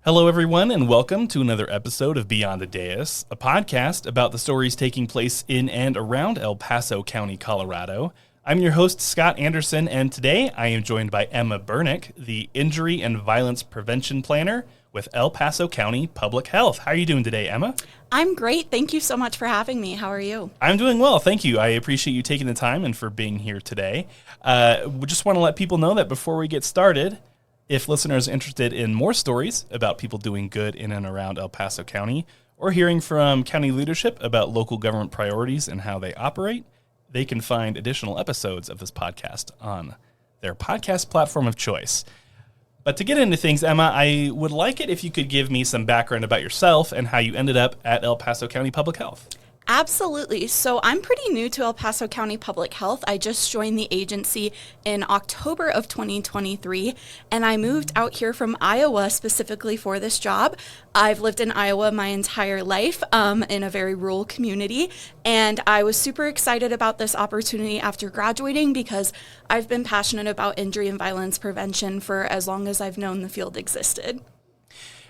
Hello, everyone, and welcome to another episode of Beyond the Dais, a podcast about the stories taking place in and around El Paso County, Colorado. I'm your host, Scott Anderson, and today I am joined by Emma Bernick, the Injury and Violence Prevention Planner with El Paso County Public Health. How are you doing today, Emma? I'm great. Thank you so much for having me. How are you? I'm doing well. Thank you. I appreciate you taking the time and for being here today. We just want to let people know that before we get started, if listeners are interested in more stories about people doing good in and around El Paso County, or hearing from county leadership about local government priorities and how they operate, they can find additional episodes of this podcast on their podcast platform of choice. But to get into things, Emma, I would like it if you could give me some background about yourself and how you ended up at El Paso County Public Health. Absolutely. So I'm pretty new to El Paso County Public Health. I just joined the agency in October of 2023, and I moved out here from Iowa specifically for this job. I've lived in Iowa my entire life in a very rural community, and I was super excited about this opportunity after graduating because I've been passionate about injury and violence prevention for as long as I've known the field existed.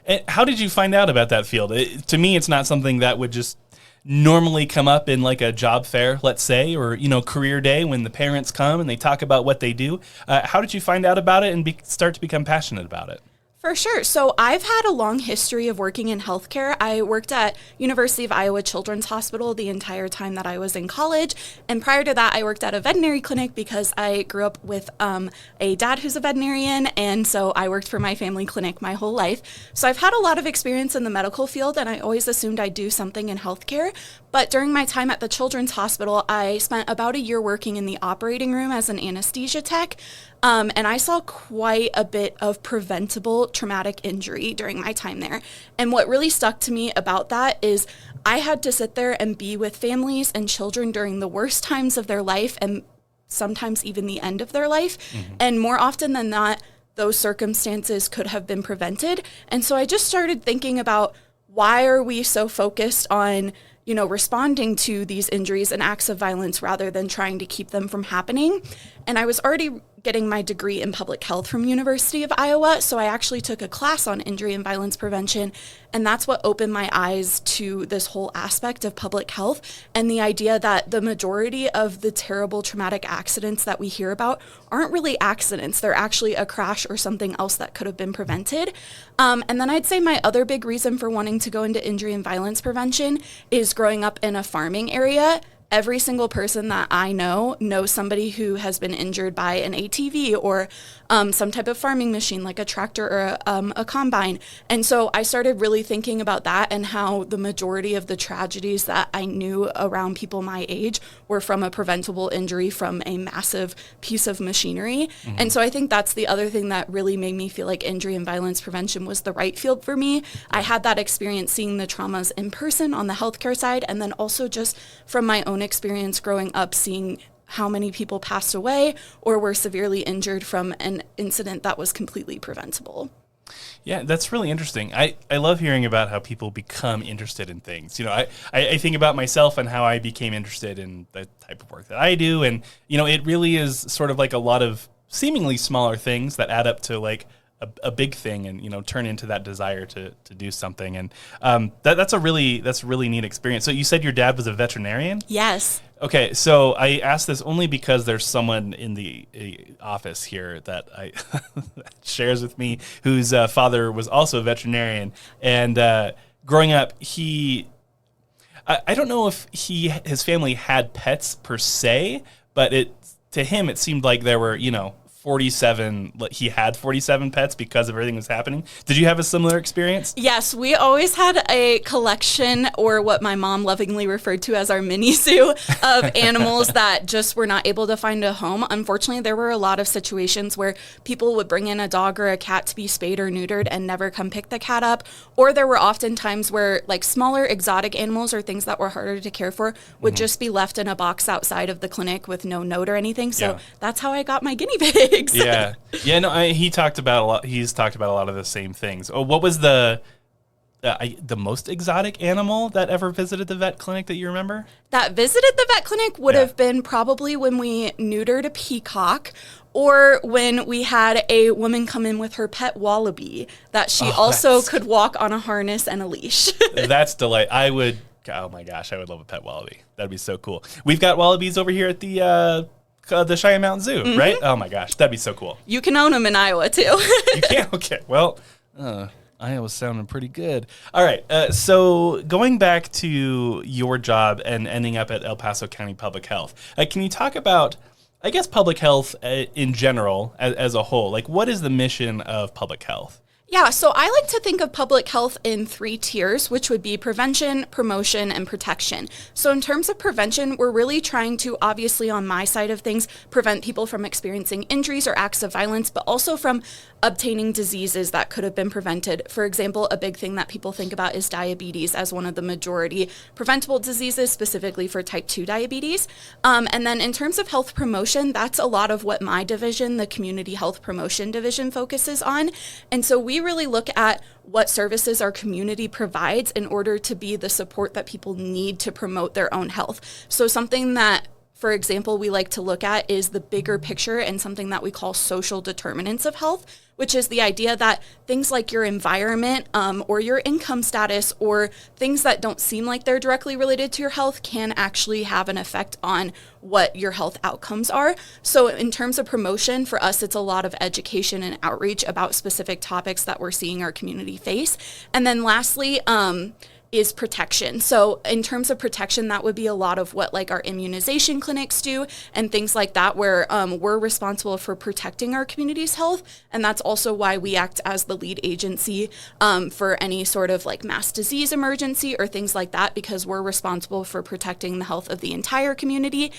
And how did you find out about that field? To me, it's not something that would just normally come up in like a job fair, let's say, or, career day when the parents come and they talk about what they do. How did you find out about it and start to become passionate about it? For sure. So I've had a long history of working in healthcare. I worked at University of Iowa Children's Hospital the entire time that I was in college. And prior to that, I worked at a veterinary clinic because I grew up with a dad who's a veterinarian. And so I worked for my family clinic my whole life. So I've had a lot of experience in the medical field, and I always assumed I'd do something in healthcare. But during my time at the Children's Hospital, I spent about a year working in the operating room as an anesthesia tech. And I saw quite a bit of preventable traumatic injury during my time there. And what really stuck to me about that is I had to sit there and be with families and children during the worst times of their life and sometimes even the end of their life. Mm-hmm. And more often than not, those circumstances could have been prevented. And so I just started thinking about why are we so focused on responding to these injuries and acts of violence rather than trying to keep them from happening. And I was already getting my degree in public health from University of Iowa, so I actually took a class on injury and violence prevention, and that's what opened my eyes to this whole aspect of public health and the idea that the majority of the terrible traumatic accidents that we hear about aren't really accidents. They're actually a crash or something else that could have been prevented. And then I'd say my other big reason for wanting to go into injury and violence prevention is growing up in a farming area. Every single person that I know knows somebody who has been injured by an ATV or some type of farming machine like a tractor or a combine. And so I started really thinking about that and how the majority of the tragedies that I knew around people my age were from a preventable injury from a massive piece of machinery. Mm-hmm. And so I think that's the other thing that really made me feel like injury and violence prevention was the right field for me. I had that experience seeing the traumas in person on the healthcare side, and then also just from my own experience growing up seeing how many people passed away or were severely injured from an incident that was completely preventable. Yeah, that's really interesting. I love hearing about how people become interested in things. I think about myself and how I became interested in the type of work that I do. And, it really is sort of like a lot of seemingly smaller things that add up to like a big thing and, turn into that desire to do something. And that's a really neat experience. So you said your dad was a veterinarian? Yes. Okay, so I asked this only because there's someone in the office here that shares with me whose father was also a veterinarian. And growing up, I don't know if his family had pets per se, but to him it seemed like there were, 47, he had 47 pets because of everything that was happening. Did you have a similar experience? Yes, we always had a collection, or what my mom lovingly referred to as our mini zoo, of animals that just were not able to find a home. Unfortunately, there were a lot of situations where people would bring in a dog or a cat to be spayed or neutered and never come pick the cat up. Or there were often times where like smaller exotic animals or things that were harder to care for would just be left in a box outside of the clinic with no note or anything. So that's how I got my guinea pig. Yeah. No, he's talked about a lot of the same things. Oh, what was the the most exotic animal that ever visited the vet clinic that you remember? That visited the vet clinic would have been probably when we neutered a peacock, or when we had a woman come in with her pet wallaby that she also could walk on a harness and a leash. That's delightful. Oh my gosh, I would love a pet wallaby. That'd be so cool. We've got wallabies over here at the Cheyenne Mountain Zoo, right? Oh my gosh, that'd be so cool. You can own them in Iowa too. You can? Okay, well, Iowa's sounding pretty good. All right, so going back to your job and ending up at El Paso County Public Health, can you talk about, I guess, public health in general as a whole? Like, what is the mission of public health? Yeah, so I like to think of public health in 3 tiers, which would be prevention, promotion, and protection. So in terms of prevention, we're really trying to, obviously on my side of things, prevent people from experiencing injuries or acts of violence, but also from obtaining diseases that could have been prevented. For example, a big thing that people think about is diabetes as one of the majority preventable diseases, specifically for type 2 diabetes. And then in terms of health promotion, that's a lot of what my division, the Community Health Promotion Division, focuses on. And so we really look at what services our community provides in order to be the support that people need to promote their own health. So something that, for example, we like to look at is the bigger picture and something that we call social determinants of health, which is the idea that things like your environment or your income status or things that don't seem like they're directly related to your health can actually have an effect on what your health outcomes are. So in terms of promotion, for us, it's a lot of education and outreach about specific topics that we're seeing our community face. And then lastly, is protection. So in terms of protection, that would be a lot of what like our immunization clinics do and things like that, where we're responsible for protecting our community's health. And that's also why we act as the lead agency for any sort of like mass disease emergency or things like that, because we're responsible for protecting the health of the entire community,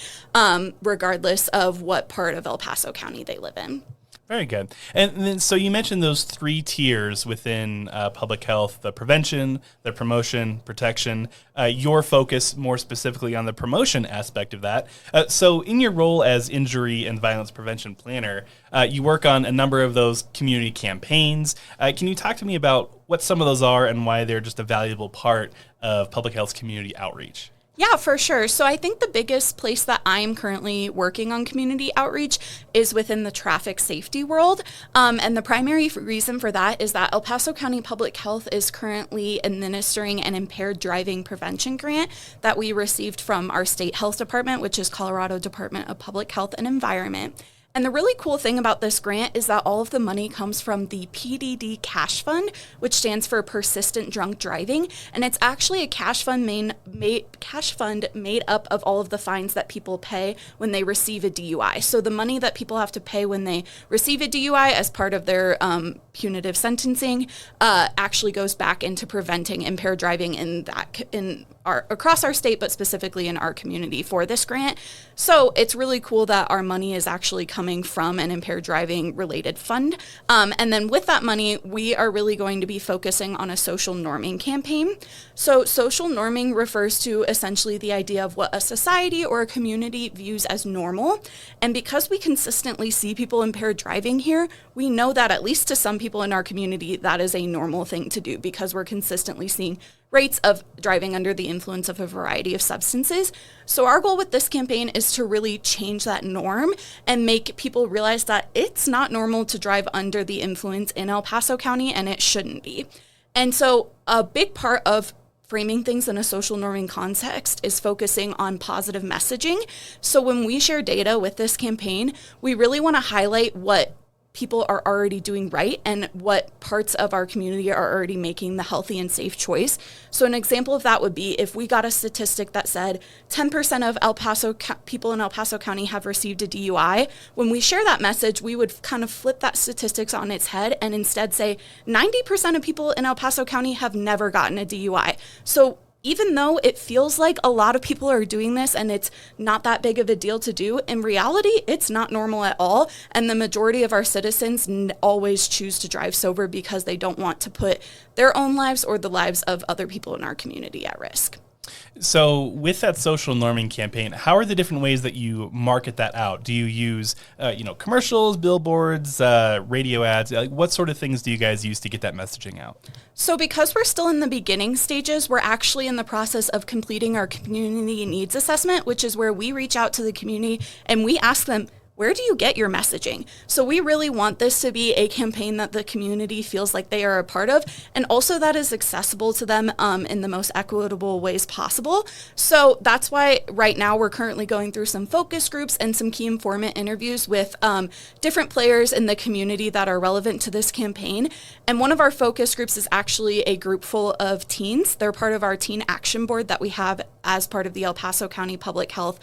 regardless of what part of El Paso County they live in. Very good. And then, so you mentioned those 3 tiers within public health: the prevention, the promotion, protection. Your focus more specifically on the promotion aspect of that. So in your role as injury and violence prevention planner, you work on a number of those community campaigns. Can you talk to me about what some of those are and why they're just a valuable part of public health's community outreach? Yeah, for sure. So I think the biggest place that I'm currently working on community outreach is within the traffic safety world. And the primary reason for that is that El Paso County Public Health is currently administering an impaired driving prevention grant that we received from our state health department, which is Colorado Department of Public Health and Environment. And the really cool thing about this grant is that all of the money comes from the PDD Cash Fund, which stands for Persistent Drunk Driving. And it's actually a cash fund made up of all of the fines that people pay when they receive a DUI. So the money that people have to pay when they receive a DUI as part of their punitive sentencing actually goes back into preventing impaired driving across our state, but specifically in our community for this grant. So it's really cool that our money is actually coming from an impaired driving related fund. And then with that money, we are really going to be focusing on a social norming campaign. So social norming refers to essentially the idea of what a society or a community views as normal. And because we consistently see people impaired driving here, we know that at least to some people in our community, that is a normal thing to do because we're consistently seeing rates of driving under the influence of a variety of substances. So our goal with this campaign is to really change that norm and make people realize that it's not normal to drive under the influence in El Paso County, and it shouldn't be. And so a big part of framing things in a social norming context is focusing on positive messaging. So when we share data with this campaign, we really want to highlight what people are already doing right and what parts of our community are already making the healthy and safe choice. So an example of that would be if we got a statistic that said 10% of people in El Paso County have received a DUI. When we share that message, we would kind of flip that statistics on its head and instead say 90% of people in El Paso County have never gotten a DUI. So even though it feels like a lot of people are doing this and it's not that big of a deal to do, in reality, it's not normal at all. And the majority of our citizens always choose to drive sober because they don't want to put their own lives or the lives of other people in our community at risk. So with that social norming campaign, how are the different ways that you market that out? Do you use, commercials, billboards, radio ads? Like, what sort of things do you guys use to get that messaging out? So because we're still in the beginning stages, we're actually in the process of completing our community needs assessment, which is where we reach out to the community and we ask them, where do you get your messaging? So we really want this to be a campaign that the community feels like they are a part of, and also that is accessible to them in the most equitable ways possible. So that's why right now we're currently going through some focus groups and some key informant interviews with different players in the community that are relevant to this campaign. And one of our focus groups is actually a group full of teens. They're part of our teen action board that we have as part of the El Paso County Public Health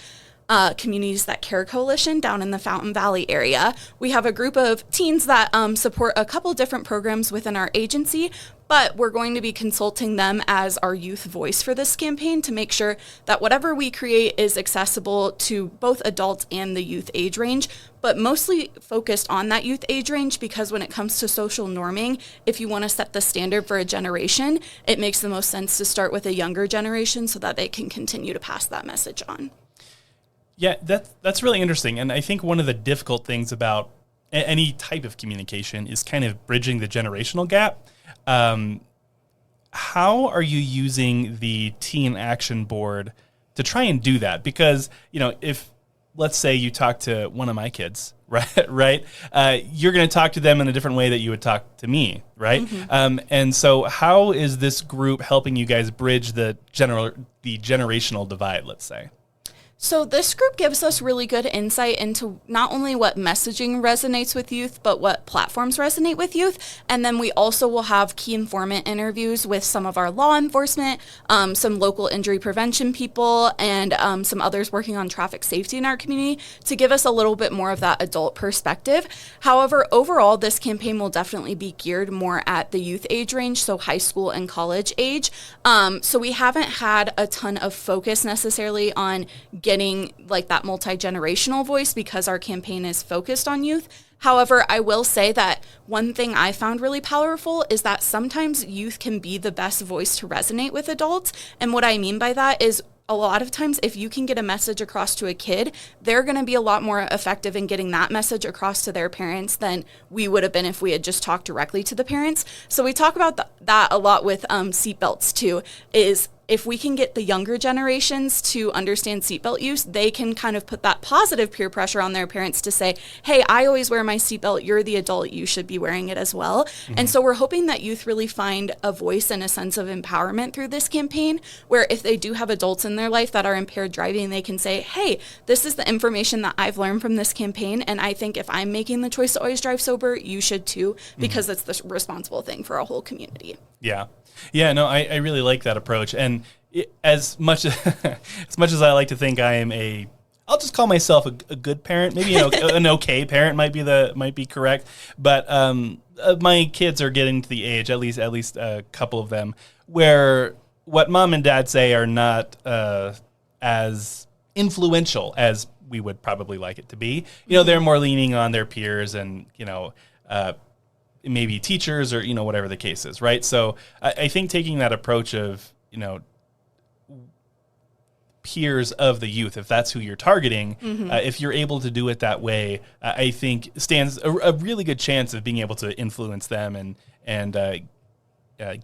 Communities That Care Coalition down in the Fountain Valley area. We have a group of teens that support a couple different programs within our agency, but we're going to be consulting them as our youth voice for this campaign to make sure that whatever we create is accessible to both adults and the youth age range, but mostly focused on that youth age range because when it comes to social norming, if you want to set the standard for a generation, it makes the most sense to start with a younger generation so that they can continue to pass that message on. Yeah, that's really interesting. And I think one of the difficult things about any type of communication is kind of bridging the generational gap. How are you using the Teen Action Board to try and do that? Because, if, let's say you talk to one of my kids, right? You're going to talk to them in a different way that you would talk to me, right? Mm-hmm. And so how is this group helping you guys bridge the generational divide, let's say? So this group gives us really good insight into not only what messaging resonates with youth, but what platforms resonate with youth. And then we also will have key informant interviews with some of our law enforcement, some local injury prevention people, and some others working on traffic safety in our community to give us a little bit more of that adult perspective. However, overall, this campaign will definitely be geared more at the youth age range, so high school and college age. So we haven't had a ton of focus necessarily on getting like that multi-generational voice because our campaign is focused on youth. However, I will say that one thing I found really powerful is that sometimes youth can be the best voice to resonate with adults. And what I mean by that is a lot of times if you can get a message across to a kid, they're going to be a lot more effective in getting that message across to their parents than we would have been if we had just talked directly to the parents. So we talk about that a lot with seatbelts too, is if we can get the younger generations to understand seatbelt use, they can kind of put that positive peer pressure on their parents to say, hey, I always wear my seatbelt. You're the adult. You should be wearing it as well. Mm-hmm. And so we're hoping that youth really find a voice and a sense of empowerment through this campaign, where if they do have adults in their life that are impaired driving, they can say, hey, this is the information that I've learned from this campaign. And I think if I'm making the choice to always drive sober, you should too, because it's the responsible thing for a whole community. Yeah. Yeah, no, I really like that approach. And as much as I like to think I am I'll just call myself a good parent, maybe an okay parent might be correct. But my kids are getting to the age, at least a couple of them, where what mom and dad say are not as influential as we would probably like it to be. They're more leaning on their peers and, maybe teachers or, whatever the case is, right? So I think taking that approach of, peers of the youth, if that's who you're targeting, if you're able to do it that way, I think stands a really good chance of being able to influence them and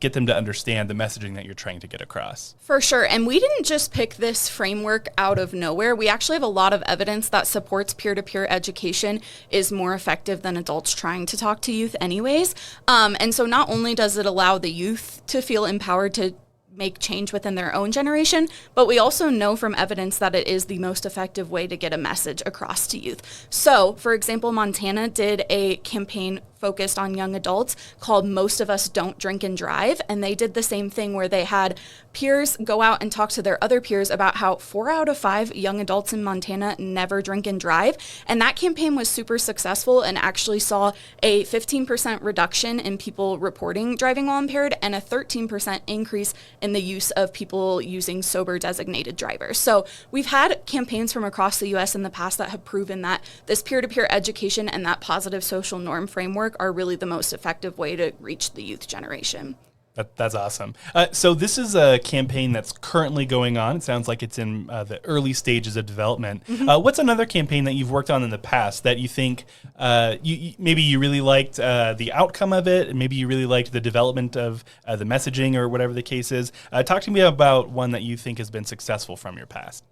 get them to understand the messaging that you're trying to get across. For sure. And we didn't just pick this framework out of nowhere. We actually have a lot of evidence that supports peer-to-peer education is more effective than adults trying to talk to youth anyways. And so not only does it allow the youth to feel empowered to make change within their own generation, but we also know from evidence that it is the most effective way to get a message across to youth. So, for example, Montana did a campaign focused on young adults called Most of Us Don't Drink and Drive, and they did the same thing where they had peers go out and talk to their other peers about how 4 out of 5 young adults in Montana never drink and drive, and that campaign was super successful and actually saw a 15% reduction in people reporting driving while impaired and a 13% increase in the use of people using sober designated drivers. So we've had campaigns from across the U.S. in the past that have proven that this peer-to-peer education and that positive social norm framework are really the most effective way to reach the youth generation. That's awesome. So this is a campaign that's currently going on. It sounds like it's in the early stages of development. What's another campaign that you've worked on in the past that you think maybe you really liked the outcome of it, and maybe you really liked the development of the messaging or whatever the case is? Talk to me about one that you think has been successful from your past.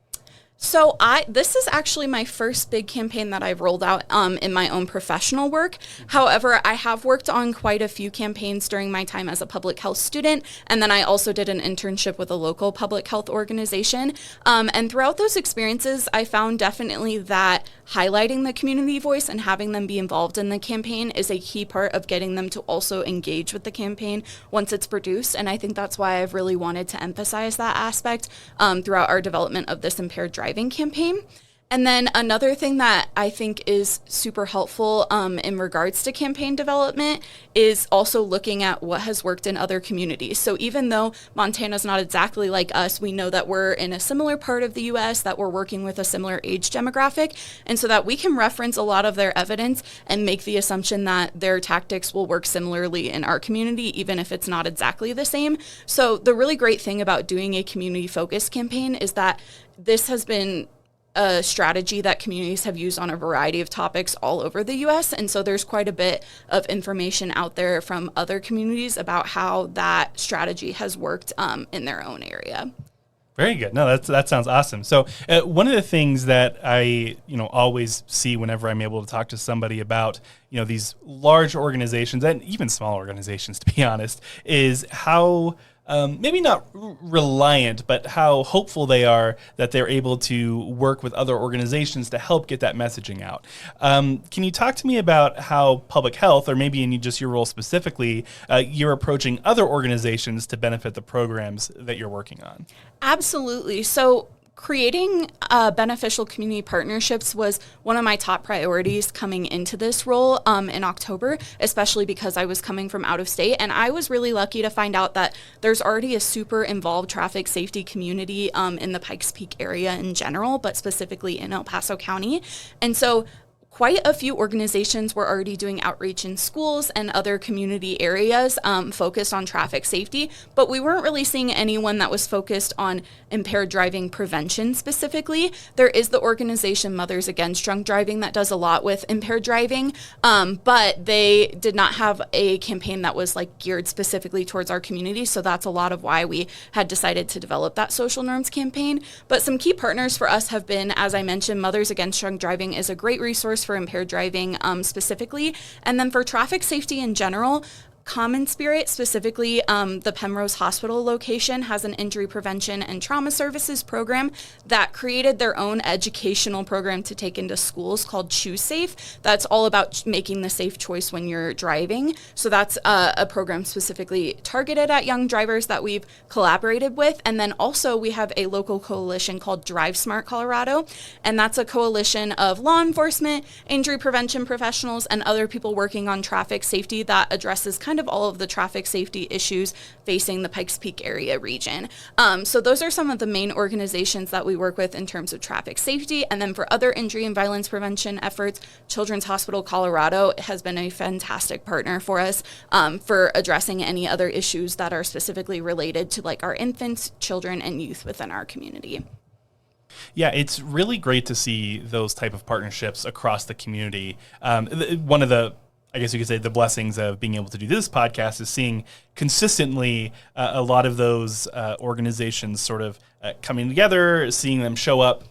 So this is actually my first big campaign that I've rolled out in my own professional work. However, I have worked on quite a few campaigns during my time as a public health student, and then I also did an internship with a local public health organization. And throughout those experiences, I found definitely that highlighting the community voice and having them be involved in the campaign is a key part of getting them to also engage with the campaign once it's produced. And I think that's why I've really wanted to emphasize that aspect throughout our development of this Impaired Driving campaign. And then another thing that I think is super helpful in regards to campaign development is also looking at what has worked in other communities. So even though Montana's not exactly like us, we know that we're in a similar part of the U.S., that we're working with a similar age demographic, and so that we can reference a lot of their evidence and make the assumption that their tactics will work similarly in our community, even if it's not exactly the same. So the really great thing about doing a community-focused campaign is that this has been a strategy that communities have used on a variety of topics all over the U.S. And so there's quite a bit of information out there from other communities about how that strategy has worked in their own area. Very good. No, that sounds awesome. So one of the things that I, always see whenever I'm able to talk to somebody about, these large organizations and even small organizations, to be honest, is how maybe not reliant, but how hopeful they are that they're able to work with other organizations to help get that messaging out. Can you talk to me about how public health, or maybe in just your role specifically, you're approaching other organizations to benefit the programs that you're working on? Absolutely. So creating beneficial community partnerships was one of my top priorities coming into this role in October, especially because I was coming from out of state. And I was really lucky to find out that there's already a super involved traffic safety community in the Pikes Peak area in general, but specifically in El Paso County. And so quite a few organizations were already doing outreach in schools and other community areas focused on traffic safety, but we weren't really seeing anyone that was focused on impaired driving prevention specifically. There is the organization Mothers Against Drunk Driving that does a lot with impaired driving, but they did not have a campaign that was geared specifically towards our community, so that's a lot of why we had decided to develop that social norms campaign. But some key partners for us have been, as I mentioned, Mothers Against Drunk Driving is a great resource for impaired driving specifically. And then for traffic safety in general, Common Spirit, specifically the Penrose Hospital location, has an injury prevention and trauma services program that created their own educational program to take into schools called Choose Safe. That's all about making the safe choice when you're driving. So that's a program specifically targeted at young drivers that we've collaborated with. And then also we have a local coalition called Drive Smart Colorado, and that's a coalition of law enforcement, injury prevention professionals, and other people working on traffic safety that addresses kind of all of the traffic safety issues facing the Pikes Peak area region. So those are some of the main organizations that we work with in terms of traffic safety. And then for other injury and violence prevention efforts, Children's Hospital Colorado has been a fantastic partner for us for addressing any other issues that are specifically related to our infants, children, and youth within our community. Yeah, it's really great to see those type of partnerships across the community. One of the, I guess you could say, the blessings of being able to do this podcast is seeing consistently a lot of those organizations sort of coming together, seeing them show up,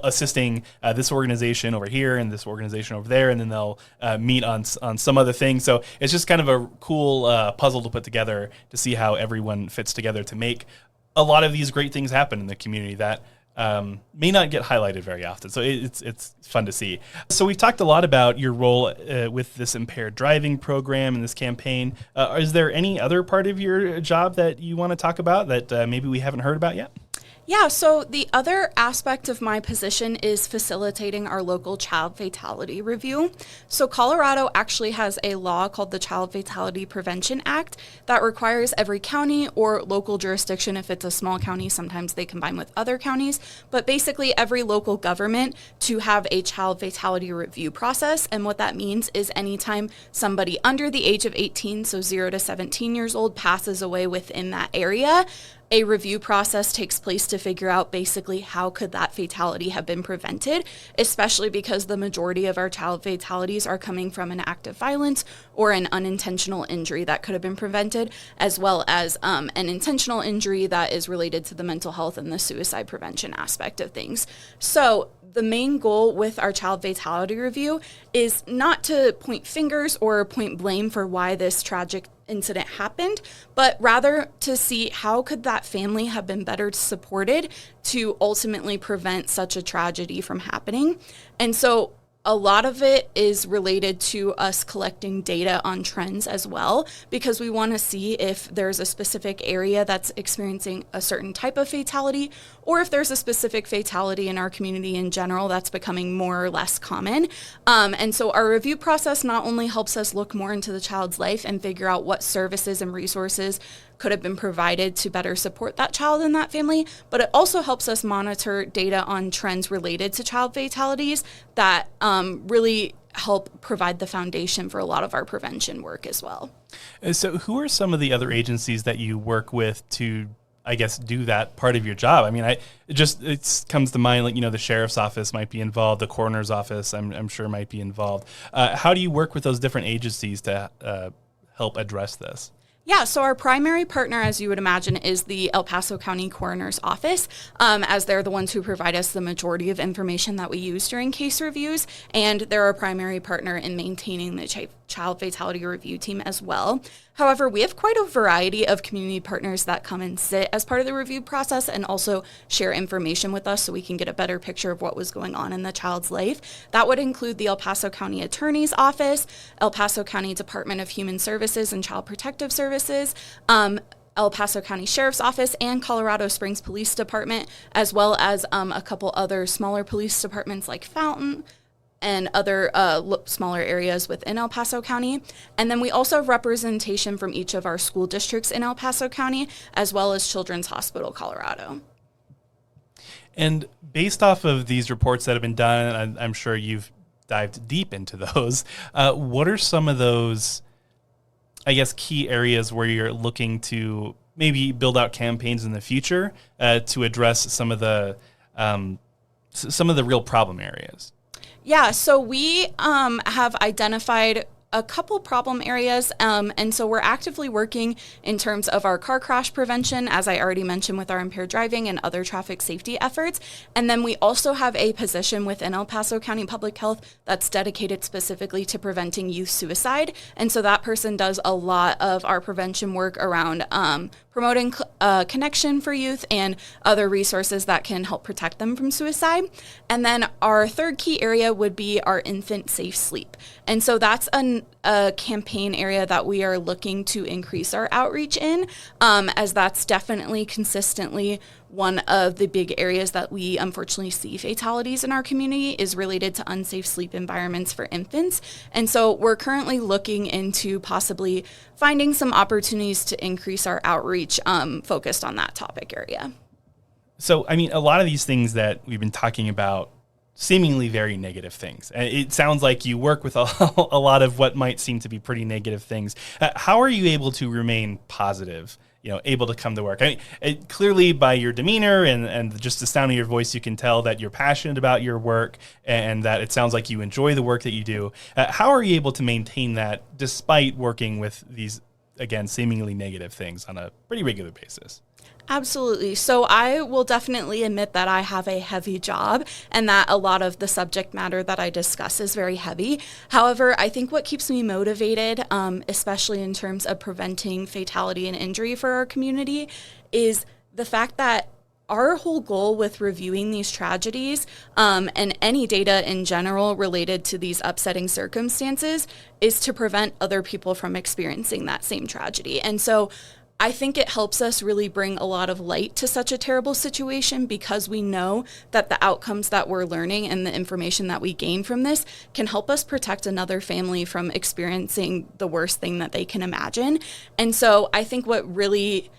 assisting this organization over here and this organization over there, and then they'll meet on some other thing. So it's just kind of a cool puzzle to put together to see how everyone fits together to make a lot of these great things happen in the community that may not get highlighted very often. So it's fun to see. So we've talked a lot about your role with this impaired driving program and this campaign. Is there any other part of your job that you want to talk about that maybe we haven't heard about yet? Yeah, so the other aspect of my position is facilitating our local child fatality review. So Colorado actually has a law called the Child Fatality Prevention Act that requires every county or local jurisdiction, if it's a small county, sometimes they combine with other counties, but basically every local government to have a child fatality review process. And what that means is anytime somebody under the age of 18, so 0 to 17 years old, passes away within that area, a review process takes place to figure out basically how could that fatality have been prevented, especially because the majority of our child fatalities are coming from an act of violence or an unintentional injury that could have been prevented, as well as an intentional injury that is related to the mental health and the suicide prevention aspect of things. So the main goal with our child fatality review is not to point fingers or point blame for why this tragic incident happened, but rather to see how could that family have been better supported to ultimately prevent such a tragedy from happening. And so a lot of it is related to us collecting data on trends as well, because we want to see if there's a specific area that's experiencing a certain type of fatality, or if there's a specific fatality in our community in general that's becoming more or less common. And so our review process not only helps us look more into the child's life and figure out what services and resources could have been provided to better support that child and that family, but it also helps us monitor data on trends related to child fatalities that really help provide the foundation for a lot of our prevention work as well. So who are some of the other agencies that you work with to, I guess, do that part of your job? I mean, it comes to mind, like, the sheriff's office might be involved, the coroner's office, I'm sure might be involved. How do you work with those different agencies to help address this? Yeah, so our primary partner, as you would imagine, is the El Paso County Coroner's Office, as they're the ones who provide us the majority of information that we use during case reviews, and they're our primary partner in maintaining the child fatality review team as well. However, we have quite a variety of community partners that come and sit as part of the review process and also share information with us so we can get a better picture of what was going on in the child's life. That would include the El Paso County Attorney's Office, El Paso County Department of Human Services and Child Protective Services, El Paso County Sheriff's Office, and Colorado Springs Police Department, as well as a couple other smaller police departments like Fountain and other smaller areas within El Paso County. And then we also have representation from each of our school districts in El Paso County, as well as Children's Hospital Colorado. And based off of these reports that have been done, and I'm sure you've dived deep into those, what are some of those, I guess, key areas where you're looking to maybe build out campaigns in the future to address some of the real problem areas? Yeah, so we have identified a couple problem areas, and so we're actively working in terms of our car crash prevention, as I already mentioned, with our impaired driving and other traffic safety efforts. And then we also have a position within El Paso County Public Health that's dedicated specifically to preventing youth suicide. And so that person does a lot of our prevention work around promoting connection for youth and other resources that can help protect them from suicide. And then our third key area would be our infant safe sleep. And so that's a campaign area that we are looking to increase our outreach in, as that's definitely consistently one of the big areas that we unfortunately see fatalities in our community is related to unsafe sleep environments for infants. And so we're currently looking into possibly finding some opportunities to increase our outreach focused on that topic area. So, I mean, a lot of these things that we've been talking about, seemingly very negative things. And it sounds like you work with a lot of what might seem to be pretty negative things. How are you able to remain positive, able to come to work? I mean, clearly by your demeanor and just the sound of your voice, you can tell that you're passionate about your work and that it sounds like you enjoy the work that you do. How are you able to maintain that despite working with these, again, seemingly negative things on a pretty regular basis? Absolutely. So I will definitely admit that I have a heavy job and that a lot of the subject matter that I discuss is very heavy. However, I think what keeps me motivated, especially in terms of preventing fatality and injury for our community, is the fact that our whole goal with reviewing these tragedies and any data in general related to these upsetting circumstances is to prevent other people from experiencing that same tragedy. And so I think it helps us really bring a lot of light to such a terrible situation because we know that the outcomes that we're learning and the information that we gain from this can help us protect another family from experiencing the worst thing that they can imagine. And so I think what really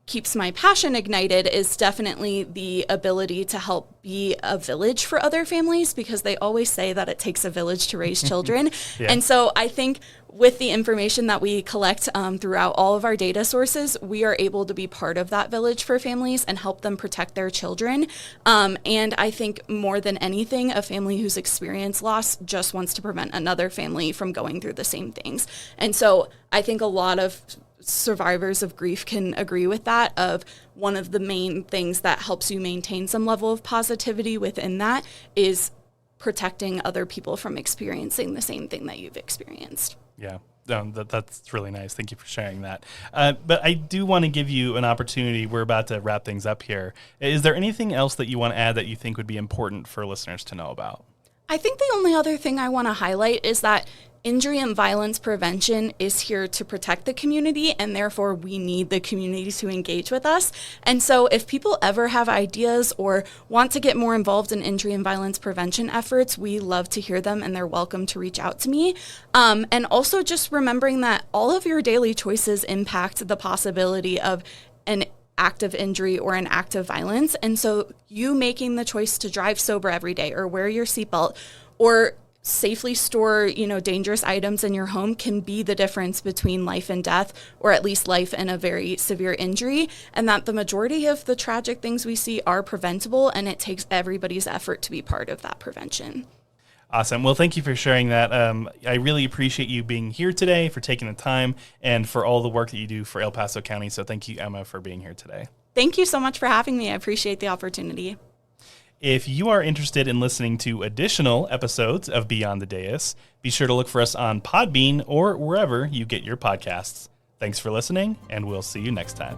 keeps my passion ignited is definitely the ability to help be a village for other families, because they always say that it takes a village to raise children. Yeah. And so I think with the information that we collect throughout all of our data sources, we are able to be part of that village for families and help them protect their children. And I think more than anything, a family who's experienced loss just wants to prevent another family from going through the same things. And so I think a lot of survivors of grief can agree with that, of one of the main things that helps you maintain some level of positivity within that is protecting other people from experiencing the same thing that you've experienced. Yeah, that's really nice. Thank you for sharing that. But I do want to give you an opportunity. We're about to wrap things up here. Is there anything else that you want to add that you think would be important for listeners to know about? I think the only other thing I want to highlight is that injury and violence prevention is here to protect the community, and therefore we need the community to engage with us. And so if people ever have ideas or want to get more involved in injury and violence prevention efforts, we love to hear them, and they're welcome to reach out to me. And also just remembering that all of your daily choices impact the possibility of an act of injury or an act of violence. And so you making the choice to drive sober every day or wear your seatbelt or safely store, dangerous items in your home can be the difference between life and death, or at least life and a very severe injury, and that the majority of the tragic things we see are preventable, and it takes everybody's effort to be part of that prevention. Awesome. Well, thank you for sharing that. I really appreciate you being here today, for taking the time, and for all the work that you do for El Paso County. So thank you, Emma, for being here today. Thank you so much for having me. I appreciate the opportunity. If you are interested in listening to additional episodes of Beyond the Dais, be sure to look for us on Podbean or wherever you get your podcasts. Thanks for listening, and we'll see you next time.